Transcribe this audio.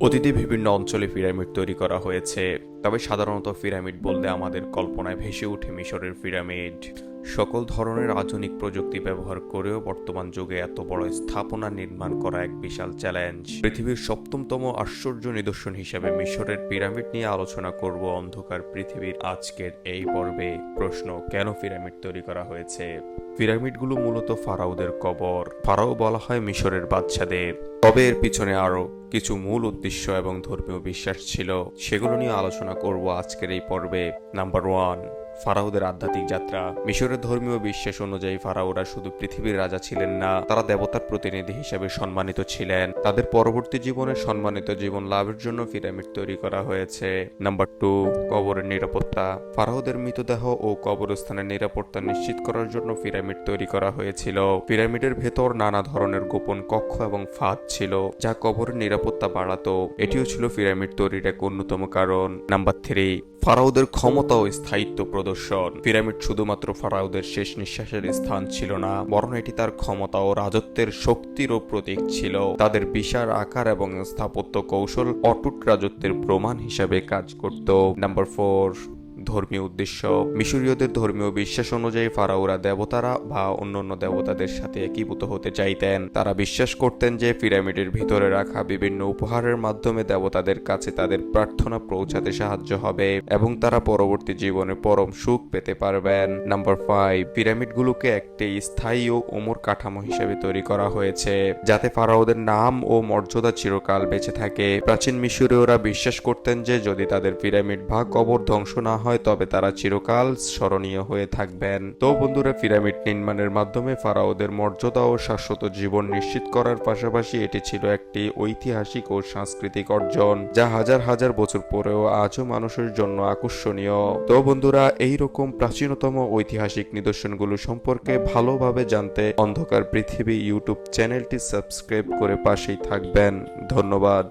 অতীতে বিভিন্ন অঞ্চলে পিরামিড তৈরি করা হয়েছে, তবে সাধারণত পিরামিড বলতে আমাদের কল্পনায় ভেসে ওঠে মিশরের পিরামিড। সকল ধরনের আধুনিক প্রযুক্তি ব্যবহার করেও বর্তমান যুগে এত বড় স্থাপনা নির্মাণ করা এক বিশাল চ্যালেঞ্জ। পৃথিবীর সপ্তমতম আশ্চর্য নিদর্শন হিসেবে মিশরের পিরামিড নিয়ে আলোচনা করব অন্ধকার পৃথিবীর আজকের এই পর্বে। প্রশ্ন, কেন পিরামিড তৈরি করা হয়েছে? পিরামিডগুলো মূলত ফারাওদের কবর। ফারাও বলা হয় মিশরের বাদশাদের, তবে এর পিছনে আরো কিছু মূল উদ্দেশ্য এবং ধর্মীয় বিশ্বাস ছিল, সেগুলো নিয়ে আলোচনা করব আজকের এই পর্বে। নাম্বার 1, ফারাওদের আধ্যাত্মিক যাত্রা। মিশরের ধর্মীয় বিশ্বাস অনুযায়ী ফারাওরা শুধু পৃথিবীর রাজা ছিলেন না, তারা দেবতার প্রতিনিধি হিসেবে সম্মানিত ছিলেন। তাদের পরবর্তী জীবনে সম্মানিত জীবন লাভের জন্য পিরামিড তৈরি করা হয়েছে। নাম্বার 2, কবরের নিরাপত্তা। ফারাওদের মৃতদেহ ও কবরস্থানের নিরাপত্তা নিশ্চিত করার জন্য পিরামিড তৈরি করা হয়েছিল। পিরামিডের ভেতর নানা ধরনের গোপন কক্ষ এবং ফাঁদ ছিল, যা কবরের নিরাপত্তা বাড়াতো। এটিও ছিল পিরামিড তৈরির এক অন্যতম কারণ। নাম্বার 3, ফারাওদের ক্ষমতা ও স্থায়িত্ব প্রদর্শন। পিরামিড শুধুমাত্র ফারাওদের শেষ নিঃশ্বাসের স্থান ছিল না, বরং এটি তার ক্ষমতা ও রাজত্বের শক্তিরও প্রতীক ছিল। তাদের বিশাল আকার এবং স্থাপত্য কৌশল অটুট রাজত্বের প্রমাণ হিসাবে কাজ করত। নাম্বার 4, ধর্মীয় উদ্দেশ্য। মিশরীয়দের ধর্মীয় বিশ্বাস অনুযায়ী ফারাওরা দেবতারা বা অন্যান্য দেবতাদের সাথে একীভূত হতে চাইতেন। তারা বিশ্বাস করতেন যে পিরামিডের ভিতরে রাখা বিভিন্ন উপহারের মাধ্যমে দেবতাদের কাছে তাদের প্রার্থনা পৌঁছাতে সাহায্য হবে এবং তারা পরবর্তী জীবনে পরম সুখ পেতে পারবেন। নাম্বার 5, পিরামিডগুলোকে একটি স্থায়ী ও অমর কাঠামো হিসেবে তৈরি করা হয়েছে, যাতে ফারাওদের নাম ও মর্যাদা চিরকাল বেঁচে থাকে। প্রাচীন মিশরীয়রা বিশ্বাস করতেন যে যদি তাদের পিরামিড বা কবর ধ্বংস না হয় তবে তারা চিরকাল স্মরণীয় হয়ে থাকবেন। তো বন্ধুরা, পিরামিড নির্মাণের মাধ্যমে ফারাওদের মর্যাদা ও শাশ্বত জীবন নিশ্চিত করার পাশাপাশি এটি ছিল একটি ঐতিহাসিক ও সাংস্কৃতিক অর্জন, যা হাজার হাজার বছর পরেও আজও মানুষের জন্য আকর্ষণীয়। তো বন্ধুরা, এইরকম প্রাচীনতম ঐতিহাসিক নিদর্শনগুলো সম্পর্কে ভালোভাবে জানতে অন্ধকার পৃথিবী ইউটিউব চ্যানেলটি সাবস্ক্রাইব করে পাশেই থাকবেন। ধন্যবাদ।